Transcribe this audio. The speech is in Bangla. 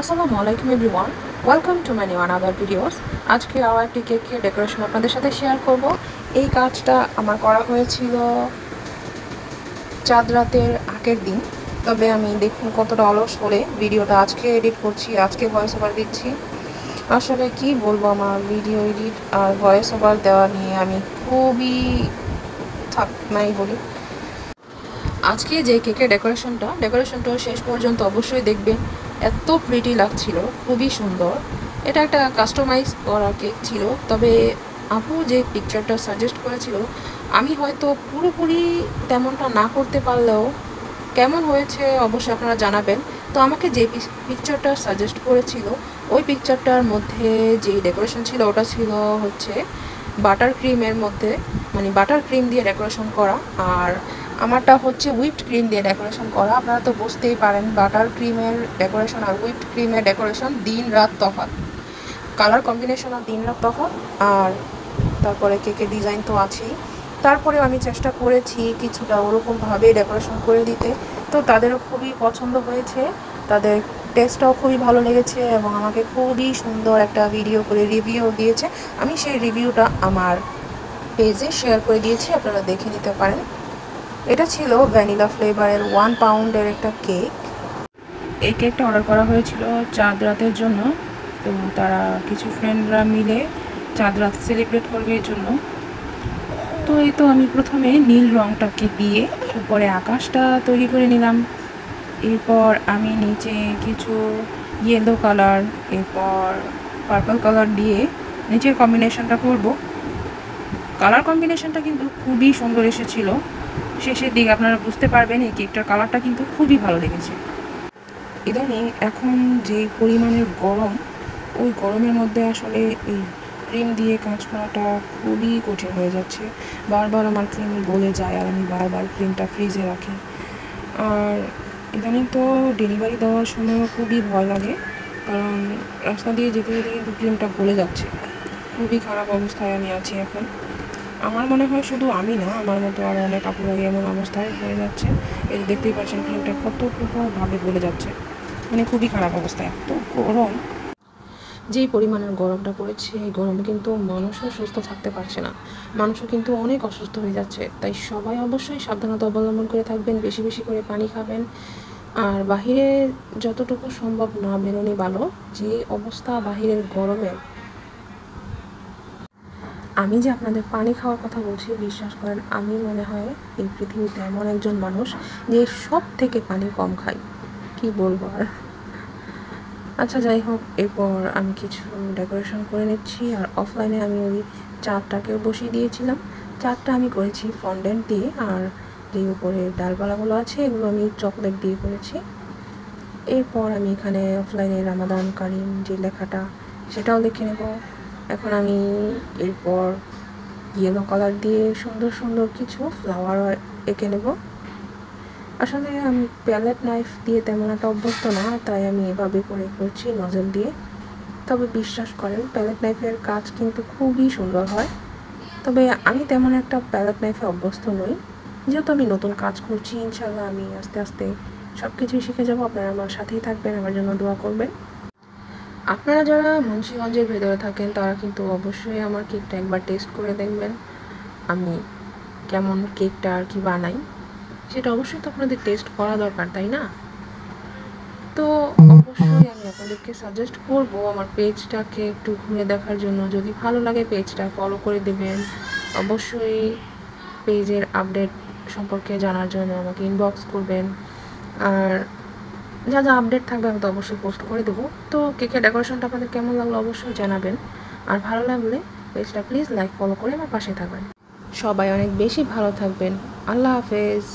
আসসালামু আলাইকুম everyone, welcome to my new another videos. আজকে আবার একটি কেকের ডেকোরেশন আপনাদের সাথে শেয়ার করব। এই কাজটা আমার করা হয়েছিল চাঁদ রাতের আগের দিন। তবে আমি দেখুন কতটা অলস হলে ভিডিওটা আজকে এডিট করছি, আজকে ভয়েস ওভার দিচ্ছি। আসলে কি বলবো, আমার ভিডিও এডিট আর ভয়েস ওভার দেওয়া নিয়ে আমি খুবই নাই বলি। আজকে যে কেকের ডেকোরেশনটা শেষ পর্যন্ত অবশ্যই দেখবেন। এত প্রিটি লাগছিল, খুবই সুন্দর। এটা একটা কাস্টমাইজ করা কেক ছিল। তবে আপু যে পিকচারটা সাজেস্ট করেছিল, আমি হয়তো পুরোপুরি তেমনটা না করতে পারলেও কেমন হয়েছে অবশ্যই আপনারা জানাবেন। তো আমাকে যে পিকচারটা সাজেস্ট করেছিল, ওই পিকচারটার মধ্যে যে ডেকোরেশন ছিল ওটা ছিল হচ্ছে বাটার ক্রিমের মধ্যে, মানে বাটার ক্রিম দিয়ে ডেকোরেশন করা। আর আমারটা হচ্ছে হুইপড ক্রিম দিয়ে ডেকোরেশন করা। আপনারা তো বুঝতেই পারেন, বাটার ক্রিমের ডেকোরেশন আর হুইপড ক্রিমের ডেকোরেশন দিন রাত তফাৎ, কালার কম্বিনেশন আর দিন রাত তফাৎ। আর তারপরে কেকের ডিজাইন তো আছেই। তারপরেও আমি চেষ্টা করেছি কিছুটা ওরকমভাবে ডেকোরেশন করে দিতে। তো তাদেরও খুবই পছন্দ হয়েছে, তাদের টেস্টটাও খুবই ভালো লেগেছে এবং আমাকে খুবই সুন্দর একটা ভিডিও করে রিভিউ দিয়েছে। আমি সেই রিভিউটা আমার পেজে শেয়ার করে দিয়েছি, আপনারা দেখে নিতে পারেন। এটা ছিল ভ্যানিলা ফ্লেভারের 1 পাউন্ডের একটা কেক। এই কেকটা অর্ডার করা হয়েছিল চাঁদ রাতের জন্য। তো তারা কিছু ফ্রেন্ডরা মিলে চাঁদ রাত সেলিব্রেট করবে এর জন্য। তো এই তো আমি প্রথমে নীল রঙটাকে দিয়ে উপরে আকাশটা তৈরি করে নিলাম। এরপর আমি নিচে কিছু ইয়েলো কালার, এরপর পার্পল কালার দিয়ে নিচের কম্বিনেশনটা করব। কালার কম্বিনেশনটা কিন্তু খুবই সুন্দর এসেছিল। শেষের দিকে আপনারা বুঝতে পারবেন এই কেকটার কালারটা কিন্তু খুবই ভালো লেগেছে। ইদানিং এখন যে পরিমাণের গরম, ওই গরমের মধ্যে আসলে এই ক্রিম দিয়ে কাজ করাটা খুবই কঠিন হয়ে যাচ্ছে। বারবার আমার ক্রিম গলে যায় আর আমি বারবার ক্রিমটা ফ্রিজে রাখি। আর ইদানিং তো ডেলিভারি দেওয়ার সময়ও খুবই ভয় লাগে, কারণ রাস্তা দিয়ে যেতে যেতে কিন্তু ক্রিমটা গলে যাচ্ছে। খুবই খারাপ অবস্থায় আমি আছি এখন। আমার মনে হয় শুধু আমি না, আমার মতো আরও অনেক আপুরাই এমন অবস্থায় হয়ে যাচ্ছে। এই দেখতেই পাচ্ছেন ক্রিমটা কতটুকুভাবে গলে যাচ্ছে, মানে খুবই খারাপ অবস্থা। এত গরম, যেই পরিমাণের গরমটা পড়েছে, এই গরমে কিন্তু মানুষও সুস্থ থাকতে পারছে না, মানুষও কিন্তু অনেক অসুস্থ হয়ে যাচ্ছে। তাই সবাই অবশ্যই সাবধানতা অবলম্বন করে থাকবেন, বেশি বেশি করে পানি খাবেন। আর বাহিরে যতটুকু সম্ভব না বেরোনি ভালো। যে অবস্থা বাহিরের গরমে, আমি যে আপনাদের পানি খাওয়ার কথা বলছি, বিশ্বাস করেন আমি মনে হয় এই পৃথিবীতে এমন একজন মানুষ যে সব থেকে পানি কম খায়। কি বলবো আর। আচ্ছা যাই হোক, এরপর আমি কিছু ডেকোরেশন করে নিচ্ছি। আর অফলাইনে আমি ওই চাঁদটাকেও বসিয়ে দিয়েছিলাম। চাঁদটা আমি করেছি ফন্ডেন্ট দিয়ে, আর যে উপরে ডালপালাগুলো আছে এগুলো আমি চকলেট দিয়ে করেছি। এরপর আমি এখানে অফলাইনে রামাদান কারিম যে লেখাটা, সেটাও লিখে নেব। এখন আমি এরপর ইয়েলো কালার দিয়ে সুন্দর সুন্দর কিছু ফ্লাওয়ার এঁকে নেব। আসলে আমি প্যালেট নাইফ দিয়ে তেমন একটা অভ্যস্ত না, তাই আমি এভাবে করে করছি নজল দিয়ে। তবে বিশ্বাস করেন প্যালেট নাইফের কাজ কিন্তু খুবই সুন্দর হয়। তবে আমি তেমন একটা প্যালেট নাইফে অভ্যস্ত নই, যেহেতু আমি নতুন কাজ করছি। ইনশাল্লাহ আমি আস্তে আস্তে সব কিছুই শিখে যাবো। আপনারা আমার সাথেই থাকবেন, আমার জন্য দোয়া করবেন। আপনারা যারা মুন্সিগঞ্জের ভেতরে থাকেন তারা কিন্তু অবশ্যই আমার কেকটা একবার টেস্ট করে দেখবেন, আমি কেমন কেকটা আর কি বানাই। সেটা অবশ্যই তো আপনাদের টেস্ট করা দরকার, তাই না? তো অবশ্যই আমি আপনাদেরকে সাজেস্ট করব আমার পেজটাকে একটু ঘুরে দেখার জন্য। যদি ভালো লাগে পেজটা ফলো করে দেবেন। অবশ্যই পেজের আপডেট সম্পর্কে জানার জন্য আমাকে ইনবক্স করবেন। আর যা যা আপডেট থাকবে আমি তো অবশ্যই পোস্ট করে দেবো। তো কেকের ডেকোরেশনটা আপনাদের কেমন লাগলো অবশ্যই জানাবেন। আর ভালো লাগলে পেজটা প্লিজ লাইক ফলো করে আমার পাশে থাকবেন। সবাই অনেক বেশি ভালো থাকবেন। আল্লাহ হাফেজ।